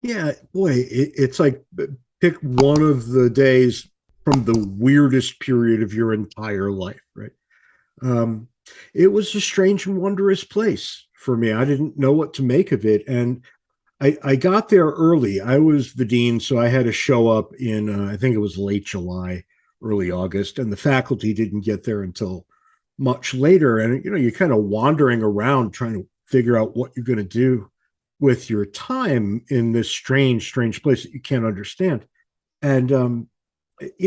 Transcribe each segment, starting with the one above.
Yeah, boy, it's like pick one of the days from the weirdest period of your entire life, right? Um, it was a strange and wondrous place for me. I didn't know what to make of it. And I got there early. I was the dean, so I had to show up in, I think it was late July, early August, and the faculty didn't get there until much later. And, you're kind of wandering around trying to figure out what you're going to do with your time in this strange, strange place that you can't understand. And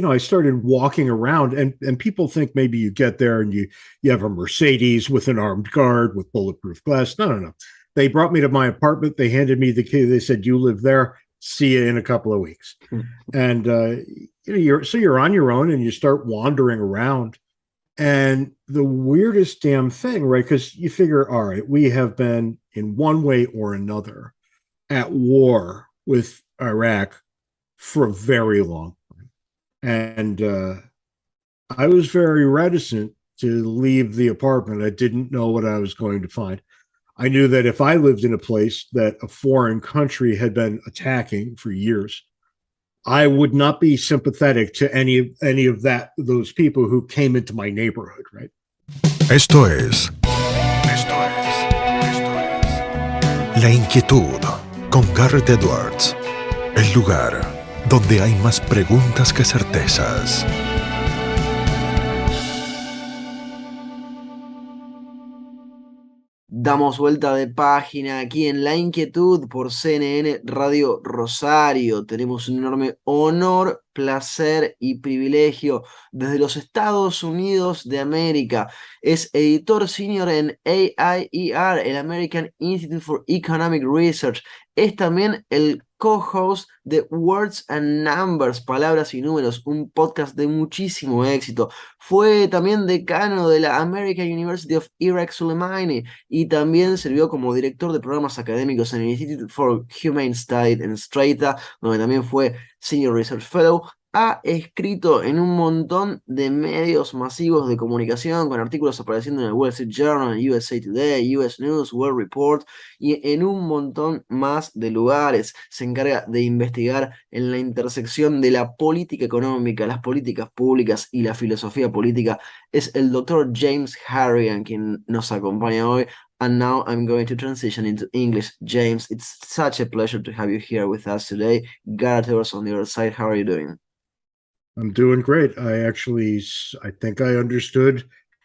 I started walking around, and people think maybe you get there and you have a Mercedes with an armed guard with bulletproof glass. No, no, no. They brought me to my apartment. They handed me the key. They said, "You live there. See you in a couple of weeks." And you're on your own, and you start wandering around. And the weirdest damn thing, right? Because you figure, all right, we have been in one way or another at war with Iraq for a very long time. And I was very reticent to leave the apartment. I didn't know what I was going to find. I knew that if I lived in a place that a foreign country had been attacking for years, I would not be sympathetic to any of those people who came into my neighborhood, right? Esto es La Inquietud con Garret Edwards, el lugar donde hay más preguntas que certezas. Damos vuelta de página aquí en La Inquietud por CNN Radio Rosario. Tenemos un enorme honor, placer y privilegio desde los Estados Unidos de América. Es editor senior en AIER, el American Institute for Economic Research. Es también el co-host de Words and Numbers, Palabras y Números, un podcast de muchísimo éxito. Fue también decano de la American University of Iraq-Sulaimani y también sirvió como director de programas académicos en el Institute for Humane Studies en Esta, donde también fue Senior Research Fellow. Ha escrito en un montón de medios masivos de comunicación, con artículos apareciendo en el Wall Street Journal, en USA Today, US News, World Report y en un montón más de lugares. Se encarga de investigar en la intersección de la política económica, las políticas públicas y la filosofía política. Es el doctor James Harrigan quien nos acompaña hoy. And now I'm going to transition into English. James, it's such a pleasure to have you here with us today. Garret Edwards on the other side, how are you doing? I'm doing great. I think I understood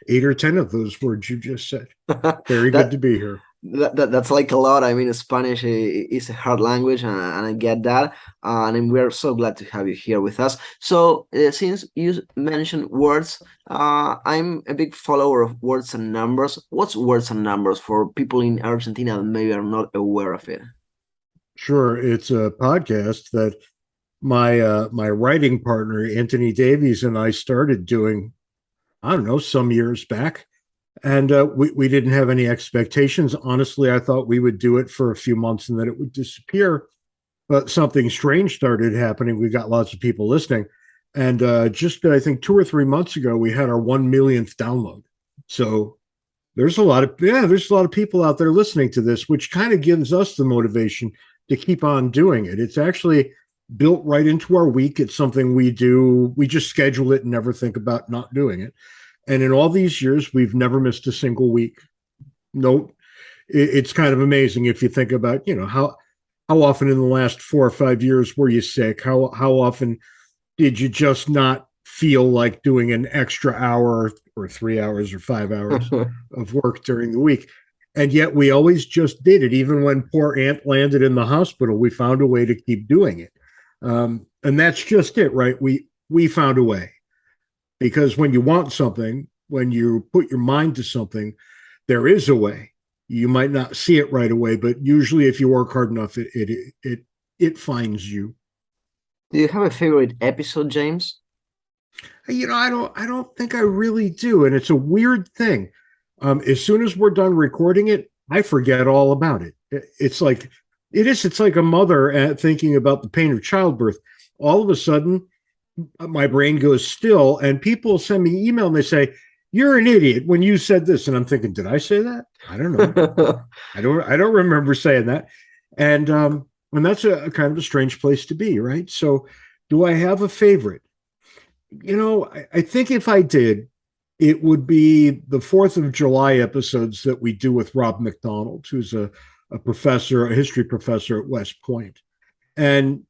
8 or 10 of those words you just said. Very good to be here. That's like a lot. I mean, Spanish is a hard language, and I get that. And we're so glad to have you here with us. So, since you mentioned words, I'm a big follower of Words and Numbers. What's Words and Numbers for people in Argentina that maybe are not aware of it? Sure. It's a podcast that my writing partner, Anthony Davies, and I started doing, I don't know, some years back. And we didn't have any expectations. Honestly, I thought we would do it for a few months and then it would disappear. But something strange started happening. We got lots of people listening. And just, I think, 2 or 3 months ago, we had our 1 millionth download. So there's a lot of people out there listening to this, which kind of gives us the motivation to keep on doing it. It's actually built right into our week. It's something we do. We just schedule it and never think about not doing it. And in all these years, we've never missed a single week. Nope. It's kind of amazing if you think about, how often in the last 4 or 5 years were you sick? How often did you just not feel like doing an extra hour or 3 hours or 5 hours of work during the week? And yet we always just did it. Even when poor Aunt landed in the hospital, we found a way to keep doing it. And that's just it, right? We found a way. Because when you want something, when you put your mind to something, there is a way. You might not see it right away, but usually if you work hard enough, it finds you. Do you have a favorite episode, James? I don't think I really do. And it's a weird thing. As soon as we're done recording it, I forget all about it. It's like a mother thinking about the pain of childbirth. All of a sudden, my brain goes still, and people send me email and they say, "You're an idiot when you said this." And I'm thinking, did I say that? I don't know. I don't remember saying that. And And that's a kind of a strange place to be, right? So do I have a favorite? I think if I did, it would be the 4th of July episodes that we do with Rob McDonald, who's a professor, a history professor at West Point. And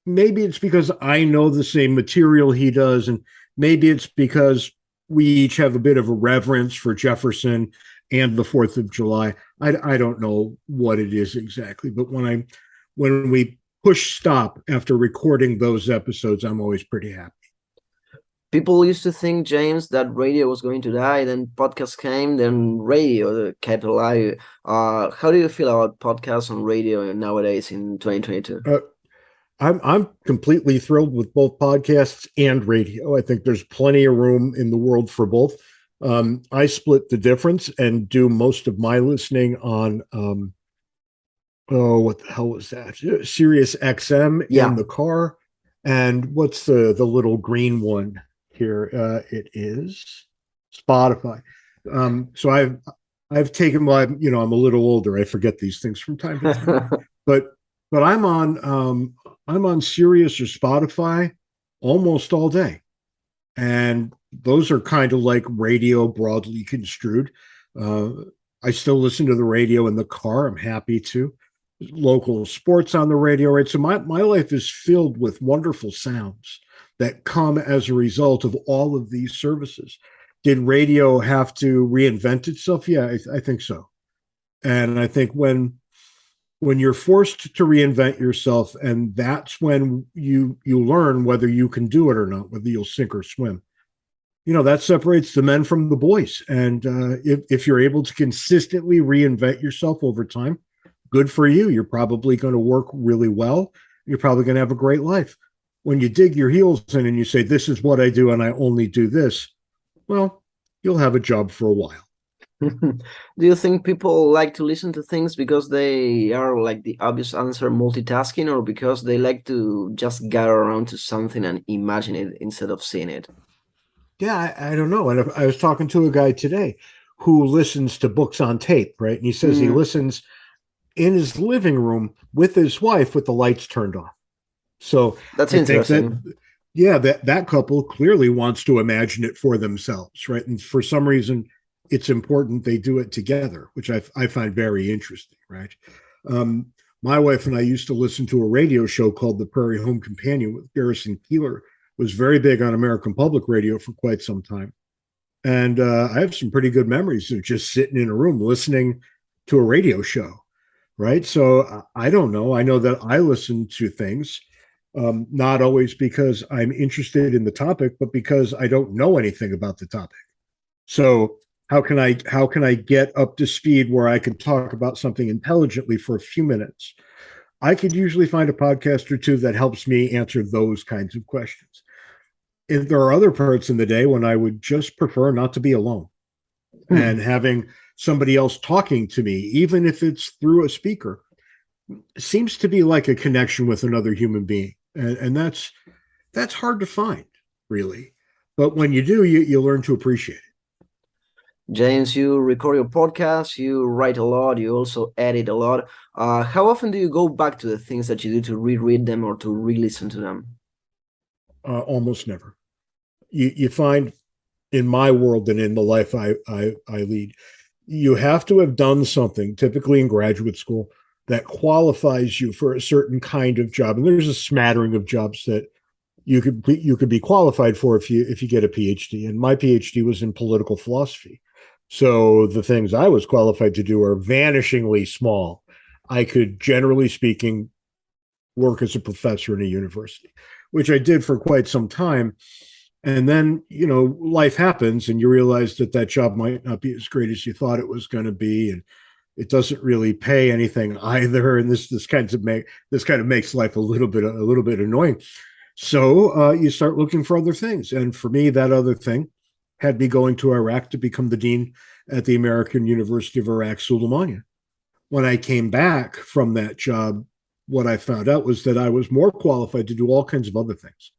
maybe it's because I know the same material he does, and maybe it's because we each have a bit of a reverence for Jefferson and the 4th of July. I don't know what it is exactly, but when we push stop after recording those episodes, I'm always pretty happy. People used to think, James, that radio was going to die. Then podcast came, then radio kept alive. How do you feel about podcasts on radio nowadays in 2022? I'm completely thrilled with both podcasts and radio. I think there's plenty of room in the world for both. I split the difference and do most of my listening on what the hell was that? Sirius XM in the car. And what's the little green one here? It is Spotify. So I've taken I'm a little older. I forget these things from time to time. but I'm on Sirius or Spotify almost all day. And those are kind of like radio broadly construed. I still listen to the radio in the car. I'm happy to. Local sports on the radio, right? So my life is filled with wonderful sounds that come as a result of all of these services. Did radio have to reinvent itself? Yeah, I think so. And I think when you're forced to reinvent yourself, and that's when you learn whether you can do it or not, whether you'll sink or swim. That separates the men from the boys. And if you're able to consistently reinvent yourself over time, good for you. You're probably going to work really well. You're probably going to have a great life. When you dig your heels in and you say, this is what I do and I only do this, well, you'll have a job for a while. Do you think people like to listen to things because they are, like the obvious answer, multitasking, or because they like to just gather around to something and imagine it instead of seeing it? Yeah, I don't know. And I was talking to a guy today who listens to books on tape, right? And he says he listens in his living room with his wife with the lights turned off. So that's interesting. That couple clearly wants to imagine it for themselves, right? And for some reason, it's important they do it together, which I find very interesting, right? My wife and I used to listen to a radio show called The Prairie Home Companion with Garrison Keillor. Was very big on American Public Radio for quite some time. And I have some pretty good memories of just sitting in a room listening to a radio show, right? So I don't know. I know that I listen to things, not always because I'm interested in the topic, but because I don't know anything about the topic. So how can I get up to speed where I can talk about something intelligently for a few minutes? I could usually find a podcast or two that helps me answer those kinds of questions. If there are other parts in the day when I would just prefer not to be alone and having somebody else talking to me, even if it's through a speaker, seems to be like a connection with another human being. And that's hard to find, really. But when you do, you learn to appreciate it. James, you record your podcast, you write a lot, you also edit a lot. How often do you go back to the things that you do to reread them or to re-listen to them? Almost never. You find in my world and in the life I lead, you have to have done something, typically in graduate school, that qualifies you for a certain kind of job. And there's a smattering of jobs that you could be qualified for if you get a PhD. And my PhD was in political philosophy. So the things I was qualified to do are vanishingly small. I could, generally speaking, work as a professor in a university, which I did for quite some time. And then, life happens and you realize that job might not be as great as you thought it was going to be. And it doesn't really pay anything either. And this kind of makes life a little bit annoying. So you start looking for other things. And for me, that other thing had me going to Iraq to become the dean at the American University of Iraq-Sulaimani. When I came back from that job, what I found out was that I was more qualified to do all kinds of other things.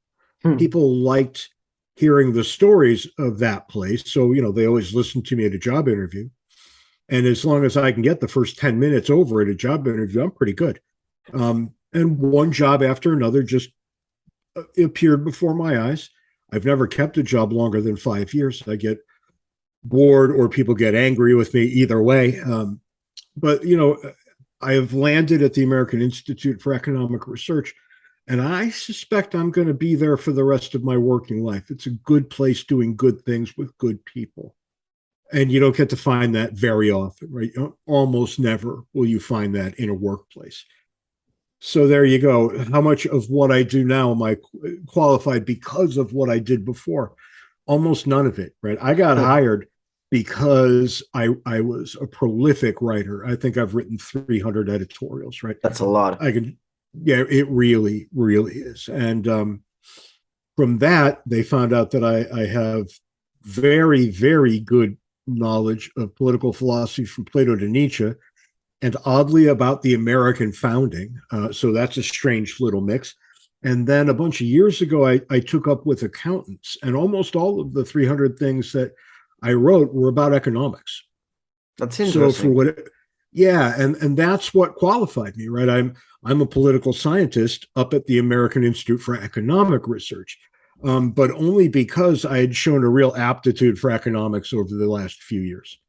People liked hearing the stories of that place. So, they always listened to me at a job interview. And as long as I can get the first 10 minutes over at a job interview, I'm pretty good. And one job after another just appeared before my eyes. I've never kept a job longer than 5 years. I get bored or people get angry with me either way. But, I have landed at the American Institute for Economic Research, and I suspect I'm going to be there for the rest of my working life. It's a good place doing good things with good people. And you don't get to find that very often, right? Almost never will you find that in a workplace. So there you go. How much of what I do now am I qualified because of what I did before? Almost none of it, right? I got hired because I was a prolific writer. I think I've written 300 editorials, right? That's a lot. Yeah, it really, really is. And from that, they found out that I have very, very good knowledge of political philosophy from Plato to Nietzsche, and oddly about the American founding. So that's a strange little mix. And then a bunch of years ago, I took up with accountants, and almost all of the 300 things that I wrote were about economics. That's interesting. So and that's what qualified me, right? I'm a political scientist up at the American Institute for Economic Research, but only because I had shown a real aptitude for economics over the last few years.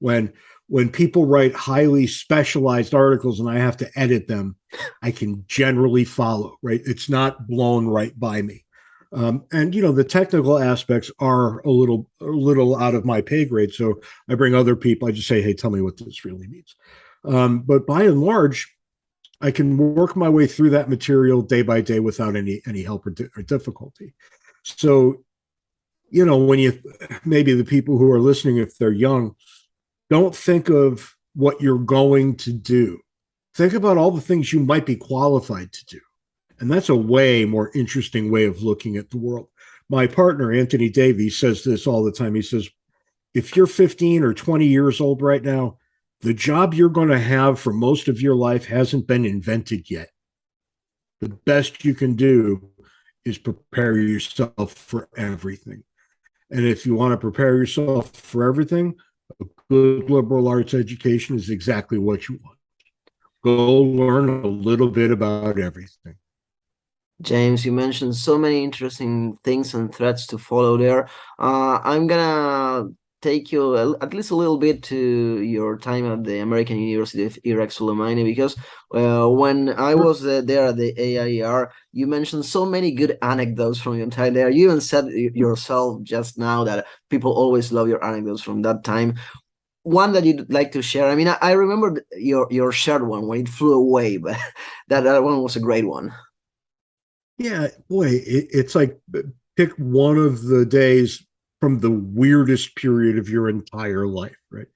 When people write highly specialized articles and I have to edit them, I can generally follow, right? It's not blown right by me. And the technical aspects are a little out of my pay grade. So I bring other people. I just say, hey, tell me what this really means. But by and large, I can work my way through that material day by day without any help or difficulty. So, when maybe the people who are listening, if they're young, don't think of what you're going to do. Think about all the things you might be qualified to do. And that's a way more interesting way of looking at the world. My partner, Anthony Davies, says this all the time. He says, if you're 15 or 20 years old right now, the job you're going to have for most of your life hasn't been invented yet. The best you can do is prepare yourself for everything. And if you want to prepare yourself for everything, a good liberal arts education is exactly what you want. Go learn a little bit about everything. James, you mentioned so many interesting things and threads to follow there. I'm gonna take you at least a little bit to your time at the American University of Iraq-Sulaimani, because when I was there at the AIER, you mentioned so many good anecdotes from your time there. You even said yourself just now that people always love your anecdotes from that time. One that you'd like to share? I mean, I remember your shared one when it flew away, but that one was a great one. Yeah, boy, it's like pick one of the days from the weirdest period of your entire life, right?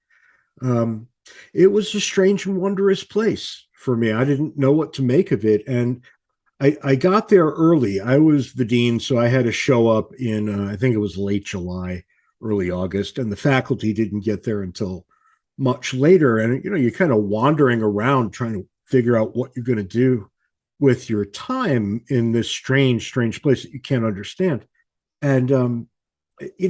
It was a strange and wondrous place for me. I didn't know what to make of it. And I got there early. I was the dean, so I had to show up in, I think it was late July, early August, and the faculty didn't get there until much later. And, you're kind of wandering around trying to figure out what you're going to do with your time in this strange place that you can't understand. And,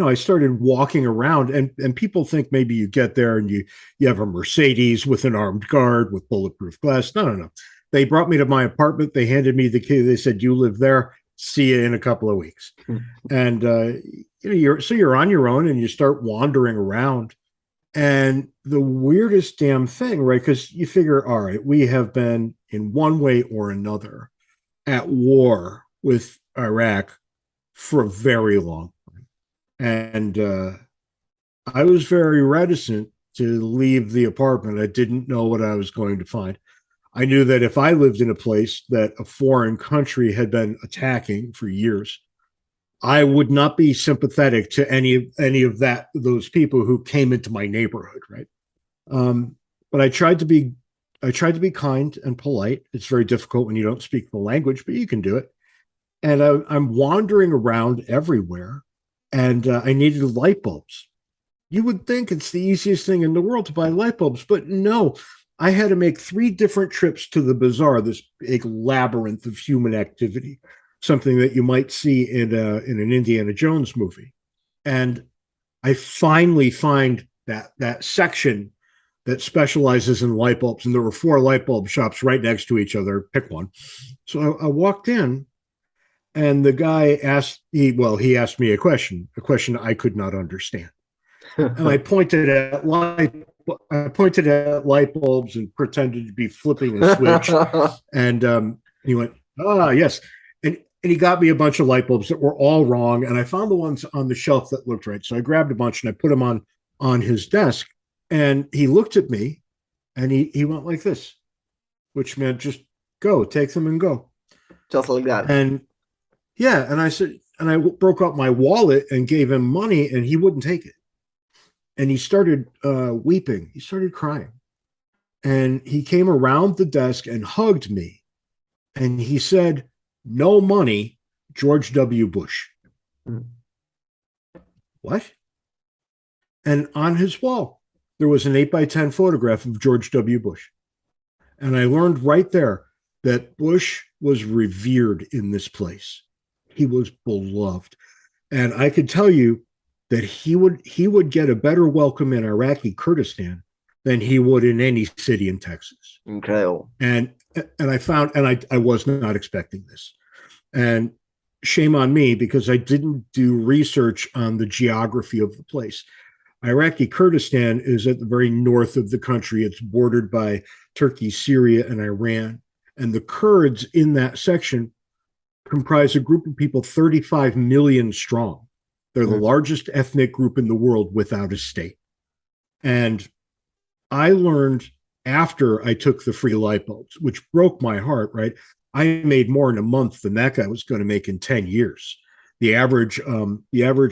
I started walking around, and people think maybe you get there and you have a Mercedes with an armed guard with bulletproof glass. No. They brought me to my apartment. They handed me the key. They said, you live there. See you in a couple of weeks. And, you're on your own and you start wandering around. And the weirdest damn thing, right? Because you figure, all right, we have been in one way or another at war with Iraq for a very long time. And I was very reticent to leave the apartment. I didn't know what I was going to find. I knew that if I lived in a place that a foreign country had been attacking for years, I would not be sympathetic to any of those people who came into my neighborhood, right? But I tried to be kind and polite. It's very difficult when you don't speak the language, but you can do it. And I'm wandering around everywhere, and I needed light bulbs. You would think it's the easiest thing in the world to buy light bulbs, but no. I had to make 3 different trips to the bazaar, this big labyrinth of human activity, something that you might see in an Indiana Jones movie. And I finally find that section that specializes in light bulbs, and there were 4 light bulb shops right next to each other. Pick one. So I walked in, and the guy asked me a question I could not understand. And I pointed at light bulbs and pretended to be flipping a switch. And he went, yes. And he got me a bunch of light bulbs that were all wrong. And I found the ones on the shelf that looked right. So I grabbed a bunch and I put them on his desk. And he looked at me and he went like this, which meant just go, take them and go. Just like that. And yeah. And I said, and I broke out my wallet and gave him money and he wouldn't take it. And he started weeping. He started crying. And he came around the desk and hugged me. And he said, "No money, George W. Bush." What? And on his wall, there was an 8x10 photograph of George W. Bush. And I learned right there that Bush was revered in this place. He was beloved. And I could tell you that he would get a better welcome in Iraqi Kurdistan than he would in any city in Texas. Incredible. And I was not expecting this. And shame on me because I didn't do research on the geography of the place. Iraqi Kurdistan is at the very north of the country. It's bordered by Turkey, Syria, and Iran. And the Kurds in that section comprise a group of people 35 million strong. They're the largest ethnic group in the world without a state. And I learned after I took the free light bulbs, which broke my heart, right? I made more in a month than that guy was going to make in 10 years. The average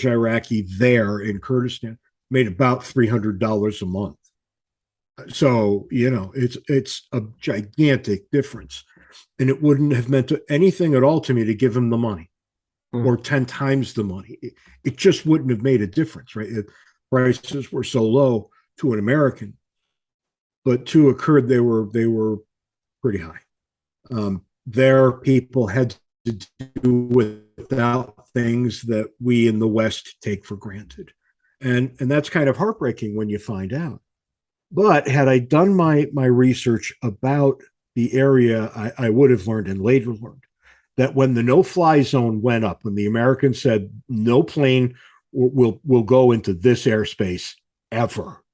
Iraqi there in Kurdistan made about $300 a month. So, it's a gigantic difference. And it wouldn't have meant anything at all to me to give him the money or 10 times the money. It just wouldn't have made a difference, right? Prices were so low to an American, but to a Kurd, they were pretty high. Their people had to do without things that we in the West take for granted. And that's kind of heartbreaking when you find out. But had I done my research about the area, I would have learned and later learned that when the no-fly zone went up, when the Americans said no plane will go into this airspace ever,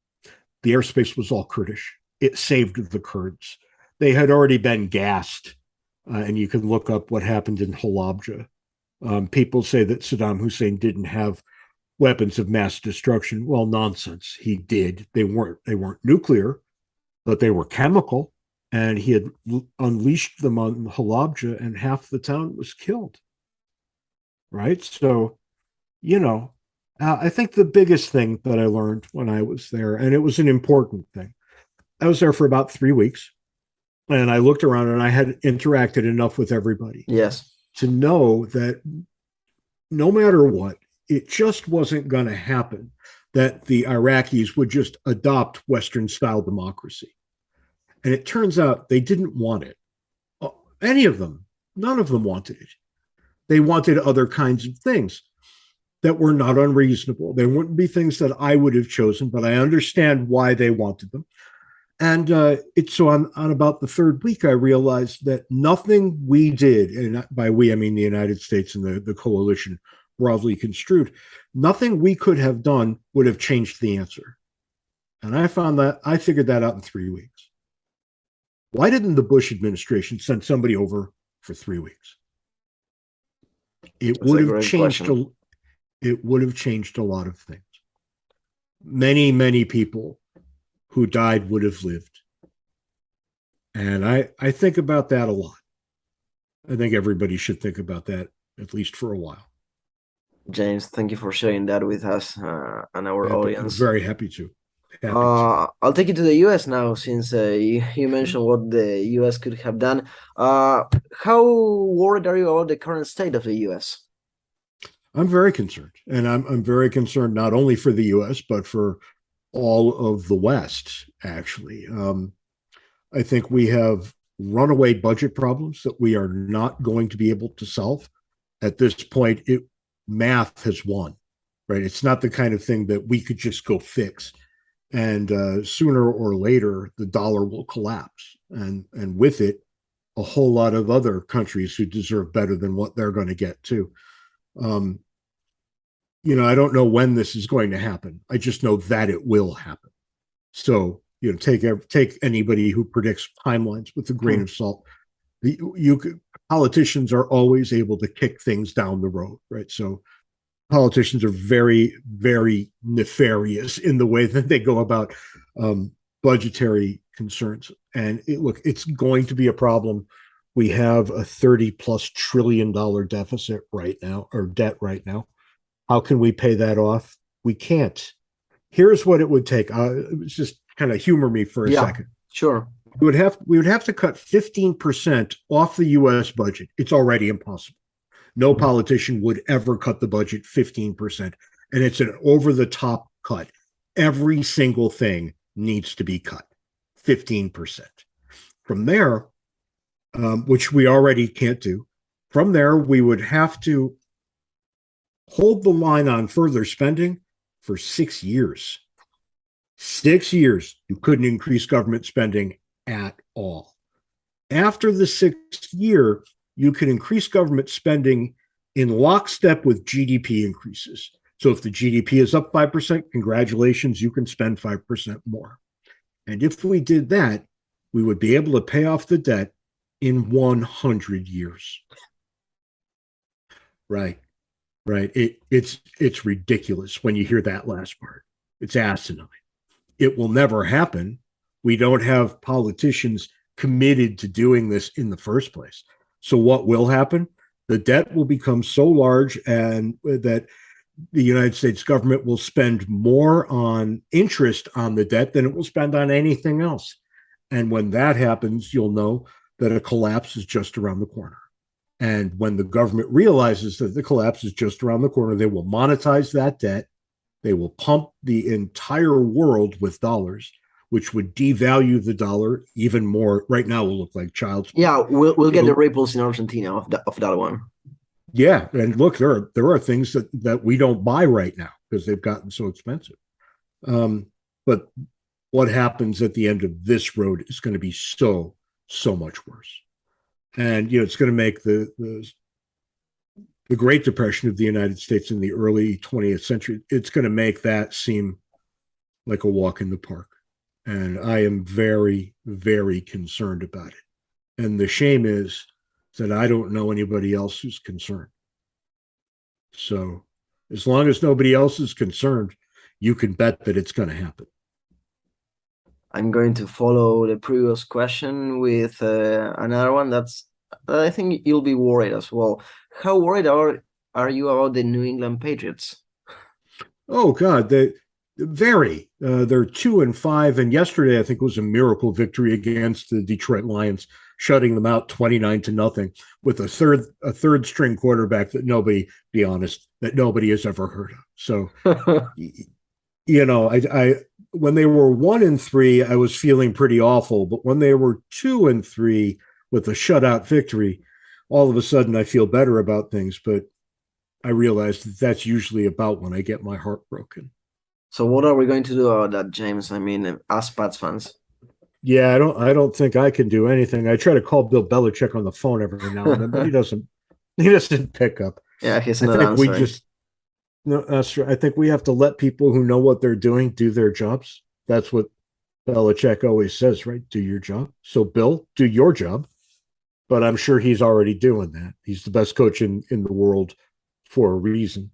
the airspace was all Kurdish. It saved the Kurds. They had already been gassed, and you can look up what happened in Halabja. People say that Saddam Hussein didn't have weapons of mass destruction. Well, nonsense. He did. They weren't nuclear, but they were chemical. And he had unleashed them on Halabja, and half the town was killed. Right? So, I think the biggest thing that I learned when I was there, and it was an important thing, I was there for about 3 weeks, and I looked around and I had interacted enough with everybody. Yes. To know that no matter what, it just wasn't going to happen that the Iraqis would just adopt Western-style democracy. And it turns out they didn't want it. Any of them. None of them wanted it. They wanted other kinds of things that were not unreasonable. They wouldn't be things that I would have chosen, but I understand why they wanted them. And so on about the third week, I realized that nothing we did, and by we, I mean the United States and the coalition broadly construed, nothing we could have done would have changed the answer. And I figured that out in 3 weeks. Why didn't the Bush administration send somebody over for 3 weeks? It would have changed a lot of things. Many, many people who died would have lived. And I think about that a lot. I think everybody should think about that at least for a while. James, thank you for sharing that with us and our audience. I'm very happy to. I'll take you to the US now, since you mentioned what the US could have done. How worried are you about the current state of the US? I'm very concerned. And I'm very concerned not only for the US, but for all of the West, actually. I think we have runaway budget problems that we are not going to be able to solve. At this point, math has won, right? It's not the kind of thing that we could just go fix. and sooner or later the dollar will collapse, and with it a whole lot of other countries who deserve better than what they're going to get too. I don't know when this is going to happen. I just know that it will happen. So take anybody who predicts timelines with a grain of salt. Politicians are always able to kick things down the road, right? So politicians are very, very nefarious in the way that they go about budgetary concerns. And it's going to be a problem. We have a $30+ trillion deficit right now, or debt right now. How can we pay that off? We can't. Here's what it would take. Just kind of humor me for a second. Sure. We would have to cut 15% off the U.S. budget. It's already impossible. No politician would ever cut the budget 15%, and it's an over-the-top cut. Every single thing needs to be cut 15%. From there, which we already can't do, from there we would have to hold the line on further spending for 6 years. 6 years, you couldn't increase government spending at all. After the 6th year, you can increase government spending in lockstep with GDP increases. So if the GDP is up 5%, congratulations, you can spend 5% more. And if we did that, we would be able to pay off the debt in 100 years. Right. It's ridiculous when you hear that last part. It's asinine. It will never happen. We don't have politicians committed to doing this in the first place. So what will happen? The debt will become so large, and that the United States government will spend more on interest on the debt than it will spend on anything else. And when that happens, you'll know that a collapse is just around the corner. And when the government realizes that the collapse is just around the corner, they will monetize that debt. They will pump the entire world with dollars, which would devalue the dollar even more. Right now, will look like child's play. Yeah, we'll get the ripples in Argentina of that one. Yeah, and look, there are things that we don't buy right now because they've gotten so expensive. But what happens at the end of this road is going to be so much worse. And it's going to make the Great Depression of the United States in the early 20th century, it's going to make that seem like a walk in the park. And I am very, very concerned about it. And the shame is that I don't know anybody else who's concerned. So as long as nobody else is concerned, you can bet that it's going to happen. I'm going to follow the previous question with another one I think you'll be worried as well. How worried are you about the New England Patriots? Oh, God, they're 2-5, and yesterday I think was a miracle victory against the Detroit Lions, shutting them out 29-0 with a third string quarterback that nobody has ever heard of. So, I when they were 1-3, I was feeling pretty awful, but when they were 2-3 with a shutout victory, all of a sudden I feel better about things. But I realized that that's usually about when I get my heart broken. So what are we going to do about that, James? I mean, us Pats fans. Yeah, I don't think I can do anything. I try to call Bill Belichick on the phone every now and then, but he doesn't pick up. Yeah, he's not answering. No, that's right. I think we have to let people who know what they're doing do their jobs. That's what Belichick always says, right? Do your job. So, Bill, do your job. But I'm sure he's already doing that. He's the best coach in the world for a reason.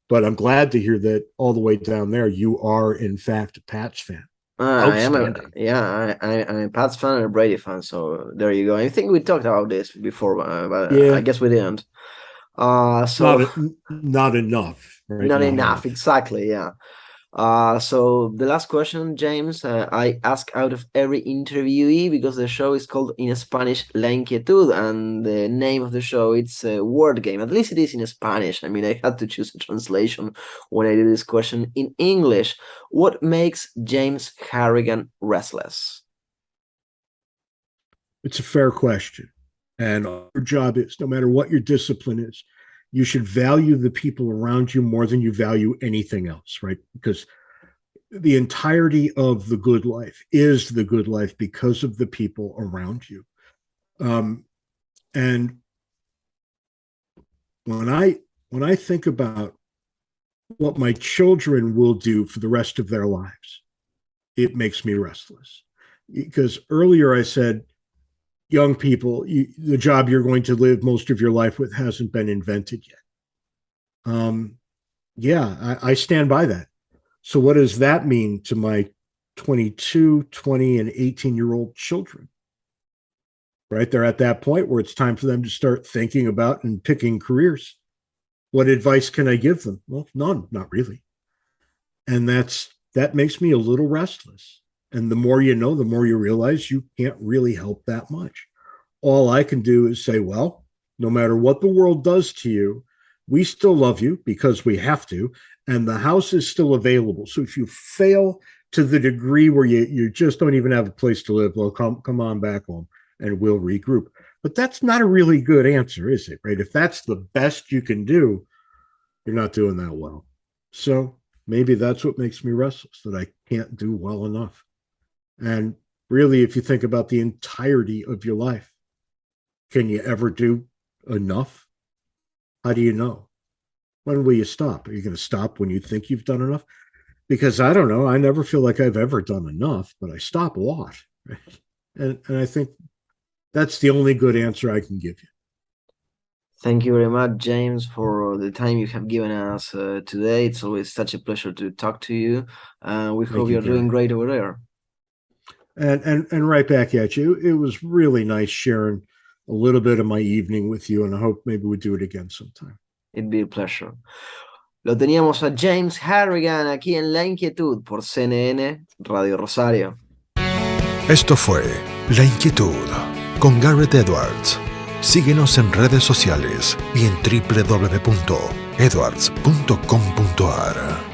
But I'm glad to hear that all the way down there, you are, in fact, a Pats fan. I'm a Pats fan and a Brady fan. So there you go. I think we talked about this before, but yeah. I guess we didn't. So not enough. Right? Not enough. Exactly. Yeah. So the last question, James, I ask out of every interviewee because the show is called in Spanish La Inquietud, and the name of the show, it's a word game. At least it is in Spanish. I mean, I had to choose a translation when I did this question in English. What makes James Harrigan restless? It's a fair question. And our job is, no matter what your discipline is, you should value the people around you more than you value anything else, right? Because the entirety of the good life is the good life because of the people around you. And when I think about what my children will do for the rest of their lives, it makes me restless. Because earlier I said, young people, the job you're going to live most of your life with hasn't been invented yet. Yeah, I stand by that. So what does that mean to my 22, 20, and 18-year-old children? Right? They're at that point where it's time for them to start thinking about and picking careers. What advice can I give them? Well, none, not really. And that makes me a little restless. And the more you know, the more you realize you can't really help that much. All I can do is say, well, no matter what the world does to you, we still love you because we have to, and the house is still available. So if you fail to the degree where you just don't even have a place to live, well, come on back home and we'll regroup. But that's not a really good answer, is it? Right? If that's the best you can do, you're not doing that well. So maybe that's what makes me restless, that I can't do well enough. And really, if you think about the entirety of your life, can you ever do enough? How do you know? When will you stop? Are you going to stop when you think you've done enough? Because I don't know. I never feel like I've ever done enough, but I stop a lot. Right? And I think that's the only good answer I can give you. Thank you very much, James, for the time you have given us today. It's always such a pleasure to talk to you. We hope you're doing great over there. And right back at you. It was really nice sharing a little bit of my evening with you, and I hope maybe we do it again sometime. It'd be a pleasure. Lo teníamos a James Harrigan aquí en La Inquietud por CNN Radio Rosario. Esto fue La Inquietud con Garret Edwards. Síguenos en redes sociales y en www.edwards.com.ar.